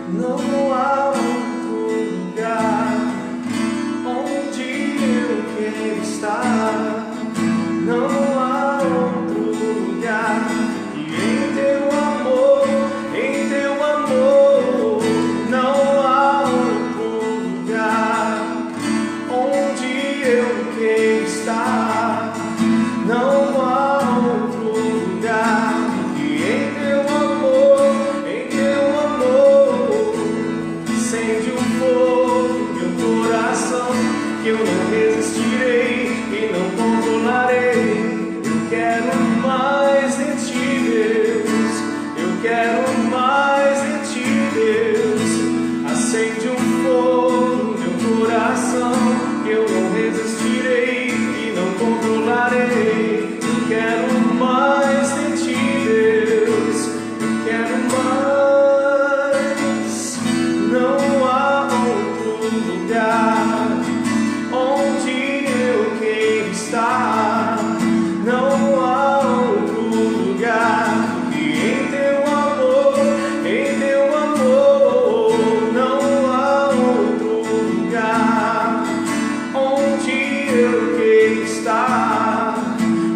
Não há outro lugar onde eu quero estar. Não há outro lugar que em teu amor, em teu amor. Não há outro lugar onde eu quero estar. Não há outro lugar que em teu amor, em teu amor. Acende um fogo no meu coração que eu não resistirei e não controlarei. Eu quero mais de ti, Deus. Eu quero mais de ti, Deus. Acende um fogo no meu coração que eu não resistirei e não controlarei. Eu quero mais de ti, Deus. Eu quero mais. Não há outro lugar onde eu quero estar. Não há outro lugar que em teu amor, em teu amor. Não há outro lugar onde eu quero estar.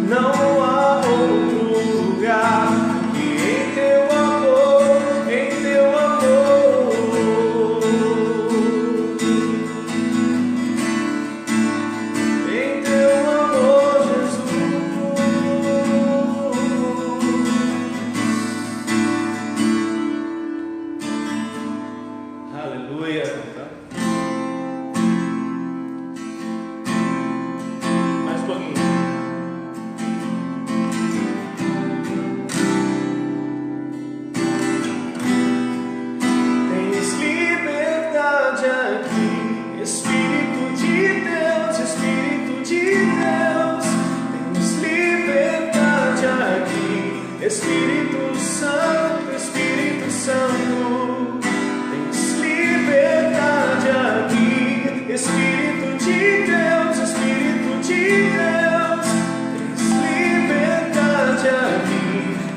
Não há outro lugar que em teu amor, em teu amor. Em teu amor, Jesus. Aleluia. Mais um pouquinho. Tens liberdade aqui, Espírito de Deus, Espírito de Deus. Tens liberdade aqui, Espírito Santo, Espírito Santo. Tens liberdade aqui, Espírito de Deus, Espírito de Deus. Tens liberdade aqui,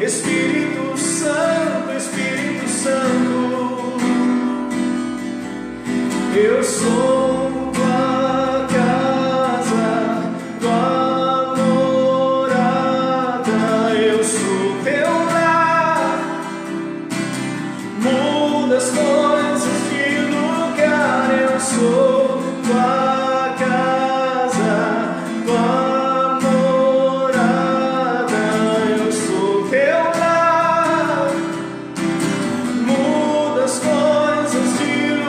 Espírito Santo, Espírito Santo. Eu sou tua casa, tua morada. Eu sou teu lar. Muda as coisas de lugar. Eu sou tua casa, tua morada. Eu sou teu lar. Muda as coisas de lugar.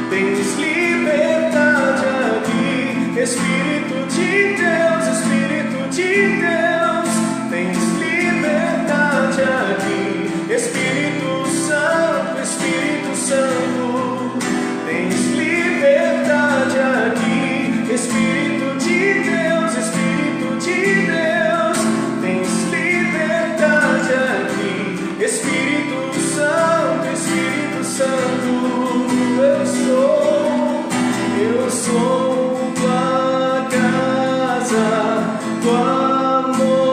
Tens liberdade aqui, Espírito de Deus, Espírito de Deus. Tens liberdade aqui, Espírito Santo, Espírito Santo. Tens liberdade aqui, Espírito de Deus, Espírito de Deus. Tens liberdade aqui, Espírito Santo, Espírito Santo. Eu sou tua casa, tua morada.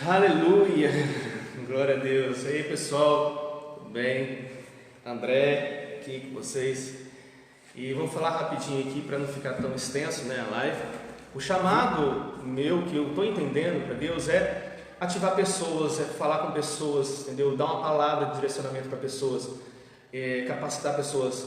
Aleluia! Glória a Deus! E aí, pessoal, tudo bem? André, aqui com vocês. E vamos falar rapidinho aqui para não ficar tão extenso, né, a live. O chamado meu, que eu estou entendendo para Deus, é ativar pessoas, é falar com pessoas, entendeu? Dar uma palavra de direcionamento para pessoas, capacitar pessoas.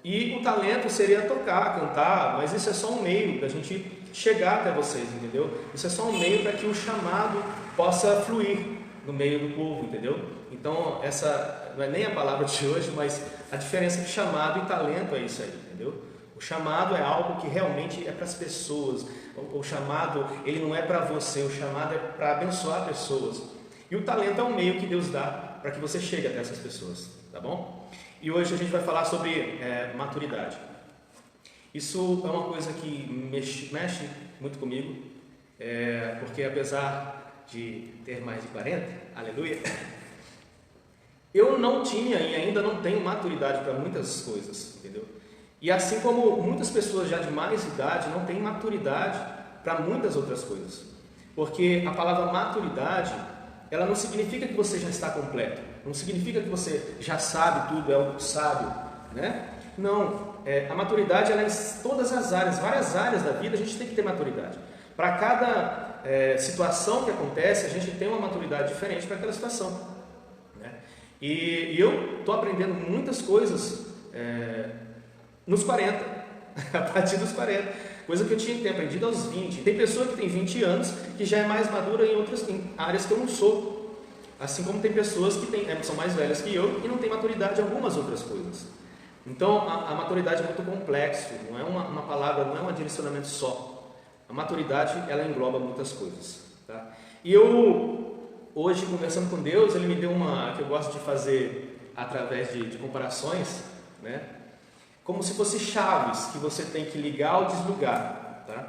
E o talento seria tocar, cantar, mas isso é só um meio da gente chegar até vocês, entendeu? Isso é só um meio para que o chamado possa fluir no meio do povo, entendeu? Então, essa não é nem a palavra de hoje, mas a diferença de chamado e talento é isso aí, entendeu? O chamado é algo que realmente é para as pessoas. O chamado, ele não é para você, o chamado é para abençoar pessoas. E o talento é um meio que Deus dá para que você chegue até essas pessoas, tá bom? E hoje a gente vai falar sobre maturidade. Isso é uma coisa que mexe muito comigo, porque apesar de ter mais de 40, aleluia, eu não tinha e ainda não tenho maturidade para muitas coisas, entendeu? E assim como muitas pessoas já de mais idade não têm maturidade para muitas outras coisas, porque a palavra maturidade, ela não significa que você já está completo, não significa que você já sabe tudo, é um sábio, né? Não, a maturidade ela é em todas as áreas, várias áreas da vida a gente tem que ter maturidade. Para cada situação que acontece, a gente tem uma maturidade diferente para aquela situação, né? E eu estou aprendendo muitas coisas nos 40, a partir dos 40, coisa que eu tinha que ter aprendido aos 20. Tem pessoa que tem 20 anos que já é mais madura em outras áreas que eu não sou, assim como tem pessoas que são mais velhas que eu e não têm maturidade em algumas outras coisas. Então a maturidade é muito complexo, não é uma palavra, não é um direcionamento só. A maturidade ela engloba muitas coisas, tá? E eu hoje conversando com Deus, Ele me deu uma que eu gosto de fazer através de comparações, né? Como se fosse chaves que você tem que ligar ou desligar, tá?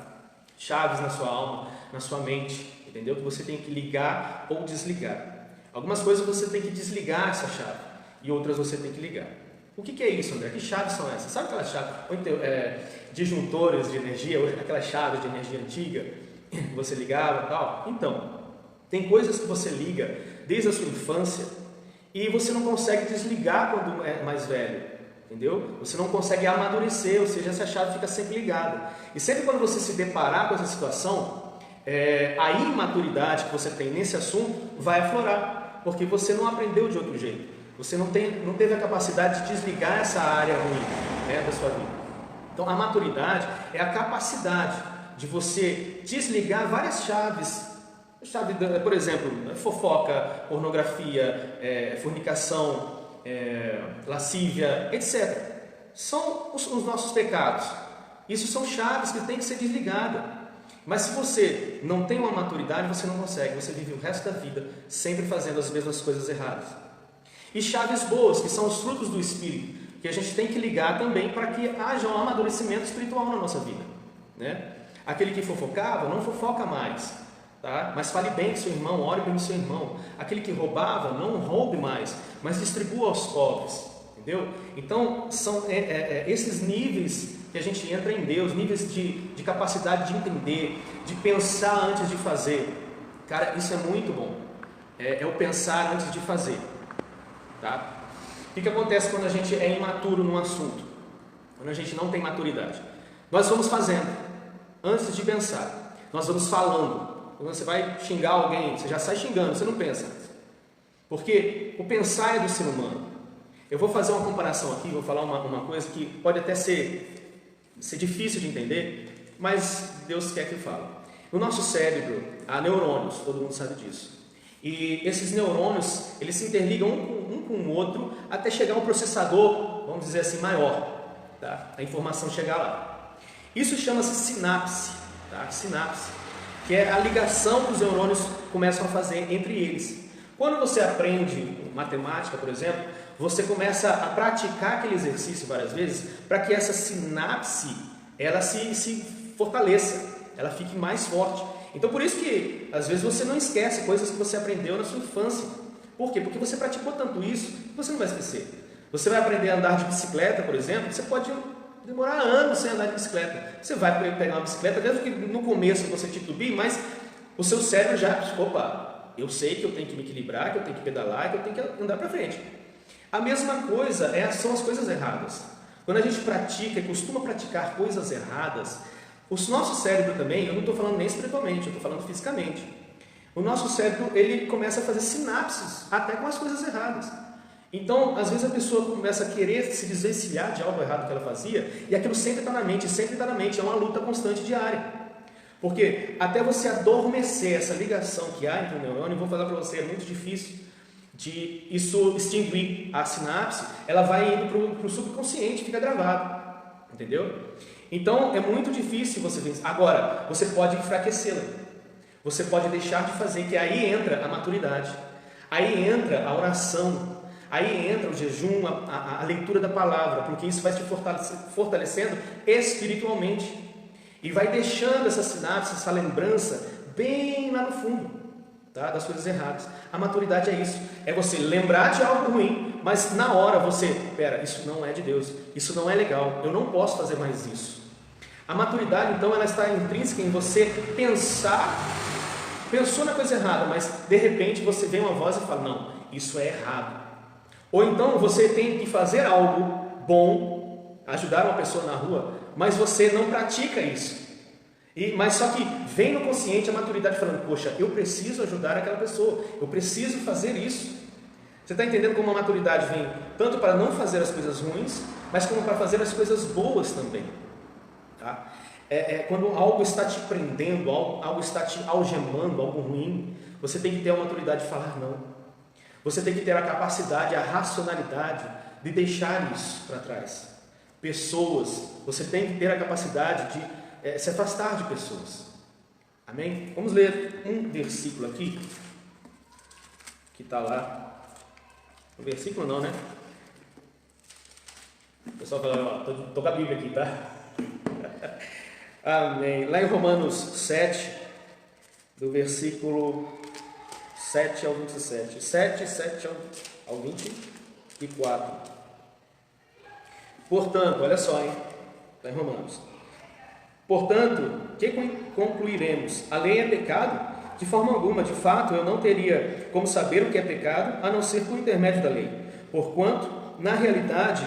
Chaves na sua alma, na sua mente, entendeu? Que você tem que ligar ou desligar. Algumas coisas você tem que desligar essa chave e outras você tem que ligar. O que é isso, André? Que chaves são essas? Sabe aquelas chaves, disjuntores de energia, aquelas chaves de energia antiga que você ligava e tal? Então, tem coisas que você liga desde a sua infância e você não consegue desligar quando é mais velho, entendeu? Você não consegue amadurecer, ou seja, essa chave fica sempre ligada. E sempre quando você se deparar com essa situação, a imaturidade que você tem nesse assunto vai aflorar, porque você não aprendeu de outro jeito. Você não teve a capacidade de desligar essa área ruim, né, da sua vida. Então, a maturidade é a capacidade de você desligar várias chaves. Por exemplo, fofoca, pornografia, fornicação, lascívia, etc. São os nossos pecados. Isso são chaves que têm que ser desligadas. Mas se você não tem uma maturidade, você não consegue. Você vive o resto da vida sempre fazendo as mesmas coisas erradas. E chaves boas, que são os frutos do Espírito, que a gente tem que ligar também para que haja um amadurecimento espiritual na nossa vida, né? Aquele que fofocava, não fofoca mais, tá? Mas fale bem do seu irmão, ore pelo seu irmão. Aquele que roubava, não roube mais, mas distribua aos pobres, entendeu? Então, são esses níveis que a gente entra em Deus, níveis de capacidade de entender, de pensar antes de fazer. Cara, isso é muito bom, é o pensar antes de fazer. Tá? O que acontece quando a gente é imaturo num assunto? Quando a gente não tem maturidade? Nós vamos fazendo, antes de pensar. Nós vamos falando. Quando você vai xingar alguém, você já sai xingando, você não pensa. Porque o pensar é do ser humano. Eu vou fazer uma comparação aqui, vou falar uma coisa que pode até ser difícil de entender, mas Deus quer que eu fale. No nosso cérebro há neurônios, todo mundo sabe disso. E esses neurônios, eles se interligam um com o outro até chegar a um processador, vamos dizer assim, maior, tá? A informação chegar lá. Isso chama-se sinapse, tá? Sinapse, que é a ligação que os neurônios começam a fazer entre eles. Quando você aprende matemática, por exemplo, você começa a praticar aquele exercício várias vezes para que essa sinapse, ela se fortaleça, ela fique mais forte. Então, por isso que, às vezes, você não esquece coisas que você aprendeu na sua infância. Por quê? Porque você praticou tanto isso que você não vai esquecer. Você vai aprender a andar de bicicleta, por exemplo, você pode demorar anos sem andar de bicicleta. Você vai pegar uma bicicleta, mesmo que no começo você titubie, mas o seu cérebro já, opa, Eu sei que eu tenho que me equilibrar, que eu tenho que pedalar, que eu tenho que andar para frente. A mesma coisa são as coisas erradas. Quando a gente pratica e costuma praticar coisas erradas, o nosso cérebro também, eu não estou falando nem espiritualmente, eu estou falando fisicamente. O nosso cérebro, ele começa a fazer sinapses, até com as coisas erradas. Então, às vezes a pessoa começa a querer se desvencilhar de algo errado que ela fazia, e aquilo sempre está na mente, é uma luta constante diária. Porque até você adormecer essa ligação que há entre o neurônio, vou falar para você, é muito difícil de isso extinguir a sinapse, ela vai indo para o subconsciente, fica gravado, entendeu? Então, é muito difícil você vencer. Agora, você pode enfraquecê-la, você pode deixar de fazer, que aí entra a maturidade, aí entra a oração, aí entra o jejum, a leitura da palavra, porque isso vai te fortalecendo espiritualmente e vai deixando essa sinapse, essa lembrança bem lá no fundo, tá? Das coisas erradas. A maturidade é isso, é você lembrar de algo ruim, mas na hora você, isso não é de Deus, isso não é legal, eu não posso fazer mais isso. A maturidade, então, ela está intrínseca em você pensou na coisa errada, mas de repente você vê uma voz e fala, não, isso é errado. Ou então você tem que fazer algo bom, ajudar uma pessoa na rua, mas você não pratica isso. Mas só que vem no consciente a maturidade falando, poxa, eu preciso ajudar aquela pessoa, eu preciso fazer isso. Você está entendendo como a maturidade vem tanto para não fazer as coisas ruins, mas como para fazer as coisas boas também. Tá? Quando algo está te prendendo, algo está te algemando, algo ruim, você tem que ter a maturidade de falar não. Você tem que ter a capacidade, a racionalidade de deixar isso para trás. Pessoas, você tem que ter a capacidade de se afastar de pessoas. Amém? Vamos ler um versículo aqui, que está lá. Um versículo não, né? O pessoal fala, estou com a Bíblia aqui, tá? Amém. Lá em Romanos 7, do versículo 7 ao 27. 7 ao 24. Portanto, olha só, hein? Lá em Romanos. Portanto, que concluiremos? A lei é pecado? De forma alguma, de fato, eu não teria como saber o que é pecado, a não ser por intermédio da lei. Porquanto, na realidade,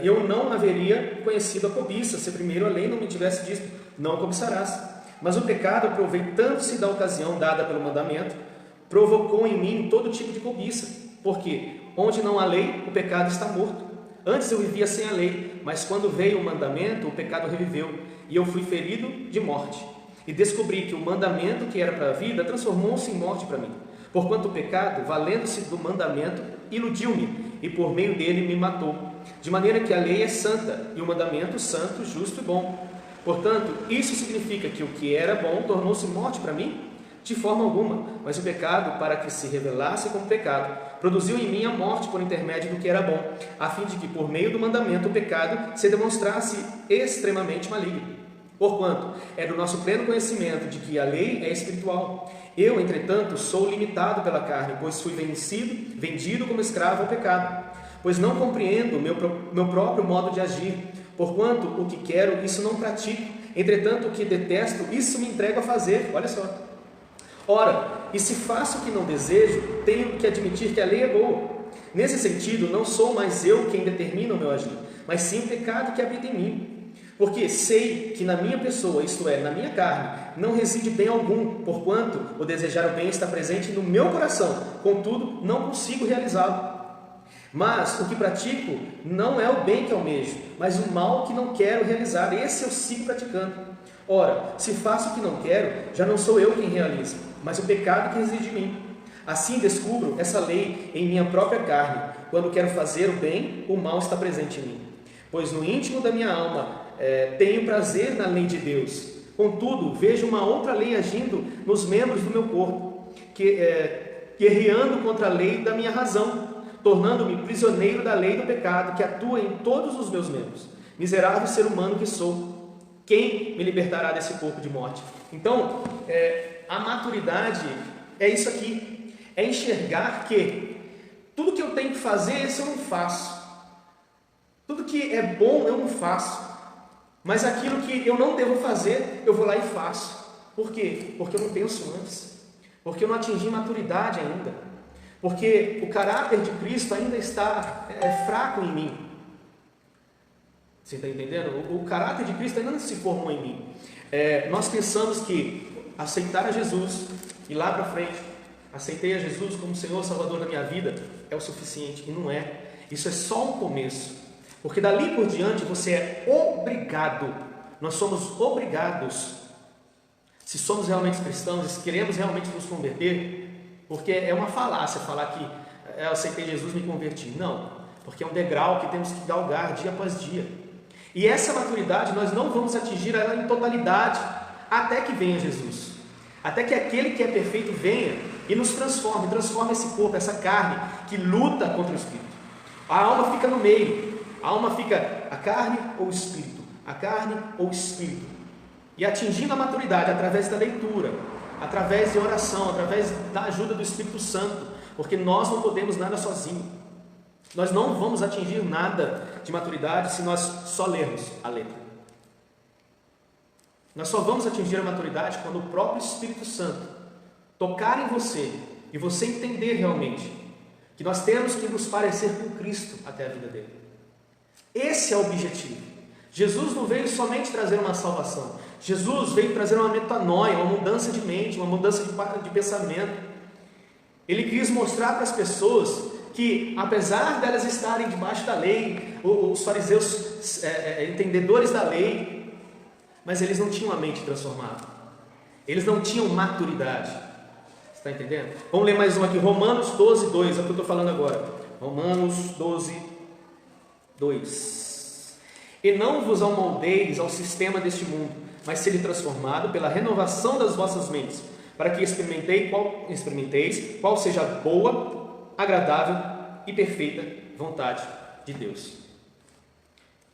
eu não haveria conhecido a cobiça, se primeiro a lei não me tivesse dito, não cobiçarás. Mas o pecado, aproveitando-se da ocasião dada pelo mandamento, provocou em mim todo tipo de cobiça. Porque onde não há lei, o pecado está morto. Antes eu vivia sem a lei, mas quando veio o mandamento, o pecado reviveu, e eu fui ferido de morte. E descobri que o mandamento que era para a vida transformou-se em morte para mim. Porquanto o pecado, valendo-se do mandamento, iludiu-me, e por meio dele me matou. De maneira que a lei é santa, e o mandamento santo, justo e bom. Portanto, isso significa que o que era bom tornou-se morte para mim? De forma alguma, mas o pecado, para que se revelasse como pecado, produziu em mim a morte por intermédio do que era bom, a fim de que por meio do mandamento o pecado se demonstrasse extremamente maligno. Porquanto é do nosso pleno conhecimento de que a lei é espiritual. Eu, entretanto, sou limitado pela carne, pois fui vendido como escravo ao pecado. Pois não compreendo o meu próprio modo de agir. Porquanto o que quero, isso não pratico. Entretanto, o que detesto, isso me entrego a fazer. Olha só. Ora, e se faço o que não desejo, tenho que admitir que a lei é boa. Nesse sentido, não sou mais eu quem determina o meu agir, mas sim o pecado que habita em mim. Porque sei que na minha pessoa, isto é, na minha carne, não reside bem algum, porquanto o desejar o bem está presente no meu coração, contudo, não consigo realizá-lo. Mas o que pratico não é o bem que almejo, mas o mal que não quero realizar, esse eu sigo praticando. Ora, se faço o que não quero, já não sou eu quem realiza, mas o pecado que reside em mim. Assim descubro essa lei em minha própria carne. Quando quero fazer o bem, o mal está presente em mim. Pois no íntimo da minha alma tenho prazer na lei de Deus. Contudo, vejo uma outra lei agindo nos membros do meu corpo, guerreando contra a lei da minha razão, tornando-me prisioneiro da lei do pecado que atua em todos os meus membros. Miserável ser humano que sou, quem me libertará desse corpo de morte? Então, a maturidade é isso aqui, é enxergar que tudo que eu tenho que fazer, isso eu não faço. Tudo que é bom, eu não faço. Mas aquilo que eu não devo fazer, eu vou lá e faço. Por quê? Porque eu não penso antes. porque eu não atingi maturidade ainda, porque o caráter de Cristo ainda está fraco em mim. Você está entendendo? O caráter de Cristo ainda não se formou em mim. Nós pensamos que aceitar a Jesus e lá para frente, aceitei a Jesus como Senhor Salvador da minha vida, é o suficiente, e não é. Isso é só um começo, porque dali por diante você é obrigado, nós somos obrigados, se somos realmente cristãos, se queremos realmente nos converter, porque é uma falácia falar que eu aceitei Jesus, me converti. Não, porque é um degrau que temos que galgar dia após dia. E essa maturidade nós não vamos atingir ela em totalidade até que venha Jesus, até que aquele que é perfeito venha e nos transforme esse corpo, essa carne que luta contra o Espírito. A alma fica no meio, a alma fica a carne ou o Espírito, a carne ou o Espírito. E atingindo a maturidade através da leitura, através de oração, através da ajuda do Espírito Santo, porque nós não podemos nada sozinhos. Nós não vamos atingir nada de maturidade se nós só lermos a letra. Nós só vamos atingir a maturidade quando o próprio Espírito Santo tocar em você e você entender realmente que nós temos que nos parecer com Cristo até a vida dele. Esse é o objetivo. Jesus não veio somente trazer uma salvação. Jesus veio trazer uma metanoia, uma mudança de mente, uma mudança de pensamento. Ele quis mostrar para as pessoas que, apesar delas estarem debaixo da lei, os fariseus entendedores da lei, mas eles não tinham a mente transformada, eles não tinham maturidade. Você está entendendo? Vamos ler mais um aqui, Romanos 12, 2, é o que eu estou falando agora. Romanos 12, 2. E não vos amoldeis ao sistema deste mundo, mas sede transformado pela renovação das vossas mentes, para que experimenteis qual seja a boa, agradável e perfeita vontade de Deus.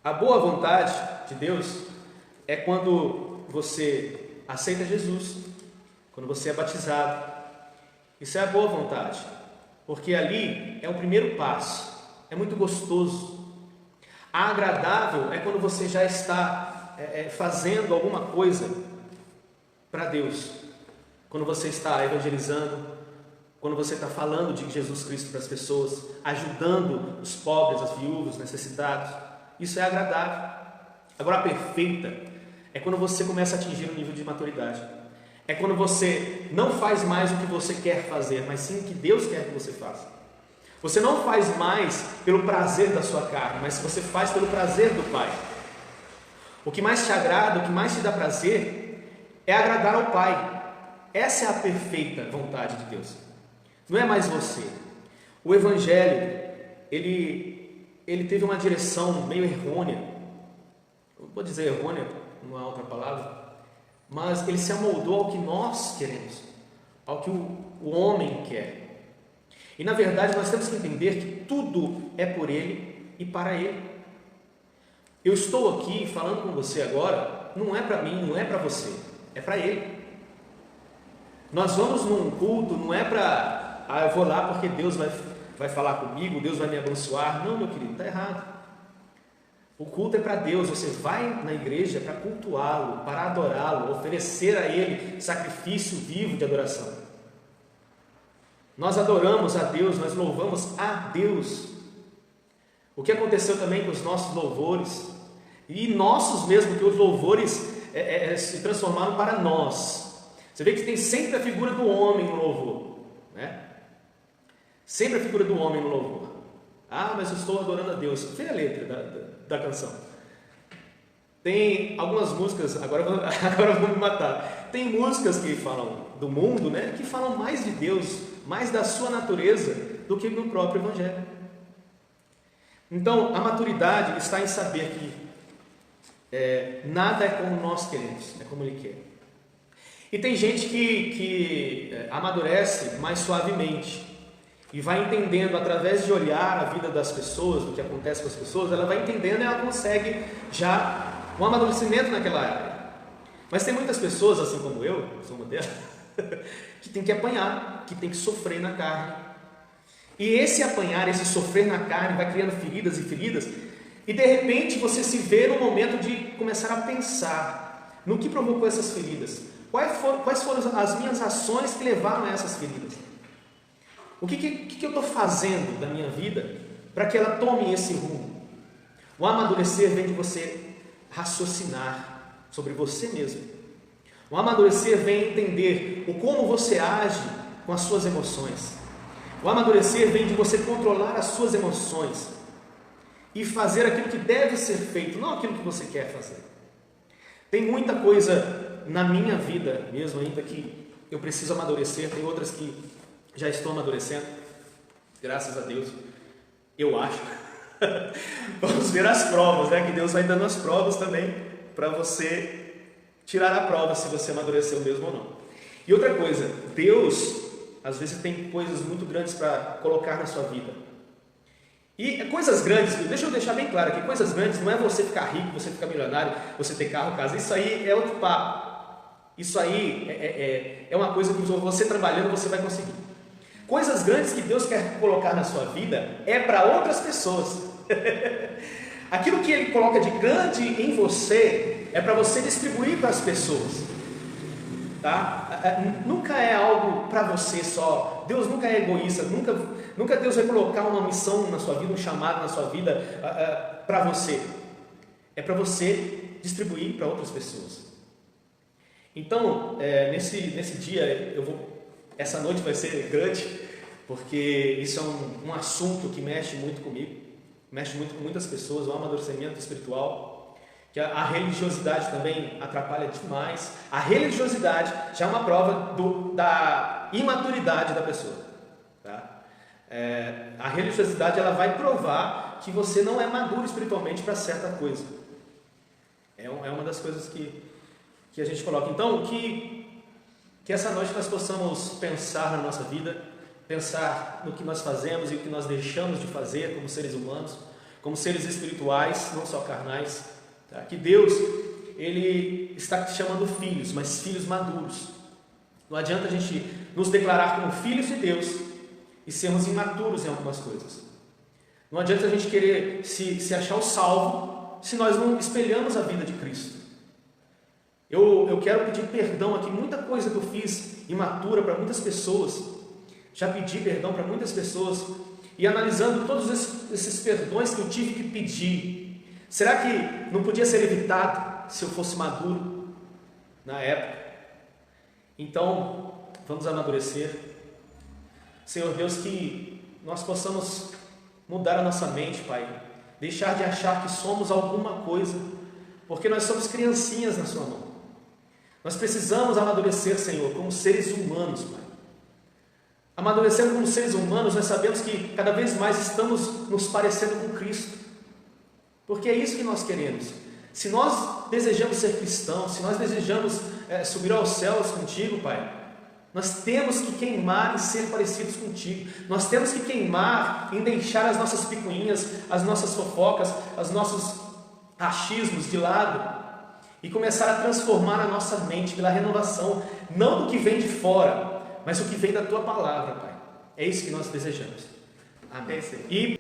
A boa vontade de Deus é quando você aceita Jesus, quando você é batizado. Isso é a boa vontade, porque ali é o primeiro passo, é muito gostoso. A agradável é quando você já está fazendo alguma coisa para Deus, quando você está evangelizando, quando você está falando de Jesus Cristo para as pessoas, ajudando os pobres, as viúvas, os necessitados. Isso é agradável. Agora a perfeita é quando você começa a atingir um nível de maturidade. É quando você não faz mais o que você quer fazer, mas sim o que Deus quer que você faça. Você não faz mais pelo prazer da sua carne, mas você faz pelo prazer do Pai. O que mais te agrada, o que mais te dá prazer é agradar ao Pai. Essa é a perfeita vontade de Deus. Não é mais você. O Evangelho, ele teve uma direção meio errônea. Não vou dizer errônea, não há outra palavra, mas ele se amoldou ao que nós queremos, ao que o homem quer. E na verdade nós temos que entender que tudo é por ele e para ele. Eu estou aqui falando com você agora, não é para mim, não é para você, é para ele. Nós vamos num culto, não é para eu vou lá porque Deus vai falar comigo, Deus vai me abençoar. Não, meu querido, está errado. O culto é para Deus. Você vai na igreja para cultuá-lo, para adorá-lo, oferecer a Ele sacrifício vivo de adoração. Nós adoramos a Deus, nós louvamos a Deus. O que aconteceu também com os nossos louvores, e nossos mesmo, que os louvores se transformaram para nós. Você vê que tem sempre a figura do homem no louvor, né? Sempre a figura do homem no louvor. Ah, mas eu estou adorando a Deus. Vê a letra da canção. Tem algumas músicas, agora eu vou me matar. Tem músicas que falam do mundo, né? Que falam mais de Deus, mais da sua natureza, do que no próprio Evangelho. Então, a maturidade está em saber que nada é como nós queremos, é como Ele quer. E tem gente que amadurece mais suavemente e vai entendendo, através de olhar a vida das pessoas, do que acontece com as pessoas, ela vai entendendo e ela consegue já um amadurecimento naquela área. Mas tem muitas pessoas, assim como eu, sou uma delas, que tem que apanhar, que tem que sofrer na carne. E esse apanhar, esse sofrer na carne vai criando feridas e feridas, e de repente você se vê no momento de começar a pensar no que provocou essas feridas. Quais foram as minhas ações que levaram a essas feridas? O que eu estou fazendo da minha vida para que ela tome esse rumo? O amadurecer vem de você raciocinar sobre você mesmo. O amadurecer vem entender o como você age com as suas emoções. O amadurecer vem de você controlar as suas emoções e fazer aquilo que deve ser feito, não aquilo que você quer fazer. Tem muita coisa na minha vida mesmo ainda que eu preciso amadurecer, tem outras que já estou amadurecendo, graças a Deus, eu acho. Vamos ver as provas, né? Que Deus vai dando as provas também para você tirar a prova se você amadureceu mesmo ou não. E outra coisa, Deus às vezes tem coisas muito grandes para colocar na sua vida. E coisas grandes, deixa eu deixar bem claro que coisas grandes não é você ficar rico, você ficar milionário, você ter carro, casa, isso aí é outro papo. Isso aí é uma coisa que você trabalhando você vai conseguir. Coisas grandes que Deus quer colocar na sua vida é para outras pessoas. Aquilo que Ele coloca de grande em você é para você distribuir para as pessoas, tá? Nunca é algo para você só. Deus nunca é egoísta. Nunca Deus vai colocar uma missão na sua vida, um chamado na sua vida para você. É para você distribuir para outras pessoas. Então, nesse dia essa noite vai ser grande, porque isso é um assunto que mexe muito comigo, mexe muito com muitas pessoas, o amadurecimento espiritual, que a religiosidade também atrapalha demais. A religiosidade já é uma prova da imaturidade da pessoa, tá? A religiosidade ela vai provar que você não é maduro espiritualmente para certa coisa. É uma das coisas que a gente coloca. Então, que essa noite nós possamos pensar na nossa vida, pensar no que nós fazemos e o que nós deixamos de fazer como seres humanos, como seres espirituais, não só carnais, tá? Que Deus, Ele está te chamando filhos, mas filhos maduros. Não adianta a gente nos declarar como filhos de Deus e sermos imaturos em algumas coisas. Não adianta a gente querer se achar o salvo se nós não espelhamos a vida de Cristo. Eu quero pedir perdão aqui, muita coisa que eu fiz imatura para muitas pessoas, já pedi perdão para muitas pessoas, e analisando todos esses perdões que eu tive que pedir, será que não podia ser evitado se eu fosse maduro na época? Então, vamos amadurecer. Senhor Deus, que nós possamos mudar a nossa mente, Pai, deixar de achar que somos alguma coisa, porque nós somos criancinhas na sua mão. Nós precisamos amadurecer, Senhor, como seres humanos, Pai. Amadurecendo como seres humanos, nós sabemos que cada vez mais estamos nos parecendo com Cristo, porque é isso que nós queremos. Se nós desejamos ser cristãos, se nós desejamos subir aos céus contigo, Pai, nós temos que queimar em ser parecidos contigo. Nós temos que queimar em deixar as nossas picuinhas, as nossas fofocas, os nossos achismos de lado e começar a transformar a nossa mente pela renovação, não do que vem de fora, mas o que vem da Tua Palavra, Pai. É isso que nós desejamos. Amém. E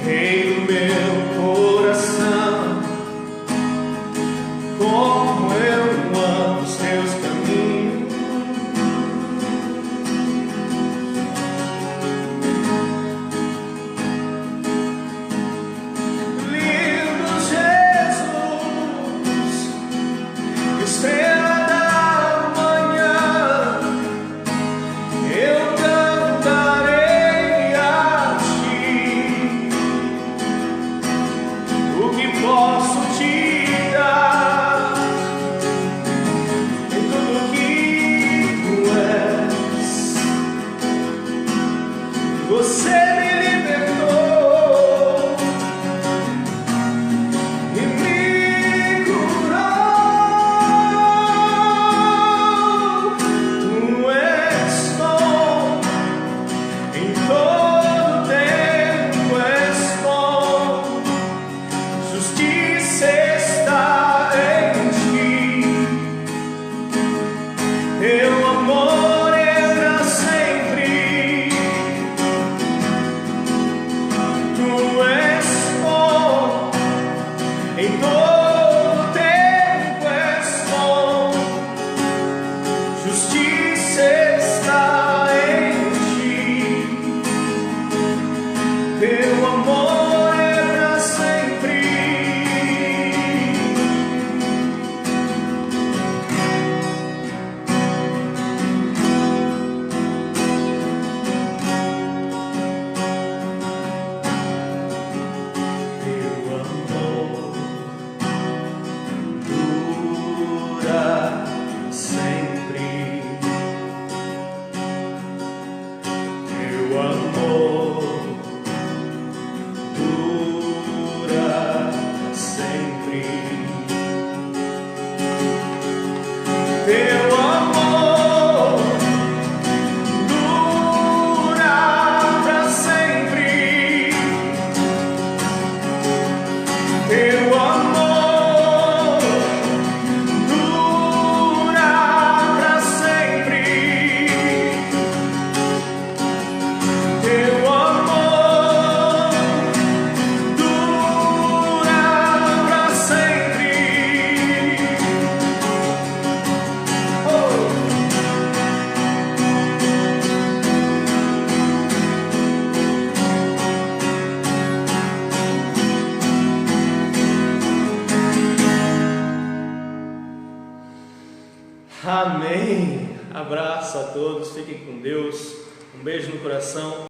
Rei do meu coração, como eu amo os teus caminhos. Lindo Jesus, estrela da manhã, eu cantarei a ti. O que posso te dar em tudo que tu és? Você me libertou e me curou. Tu és bom em todo tempo, és bom. Justiça está em ti, teu amor é pra sempre. Tu és bom em todo tempo, és bom. Justiça está em ti, teu amor é pra sempre. Teu amor dura sempre. Teu amor dura sempre. Teu amor dura pra sempre. Teu amor dura pra sempre. Teu amor dura pra sempre. Amém. Abraço a todos, fiquem com Deus. Um beijo no coração.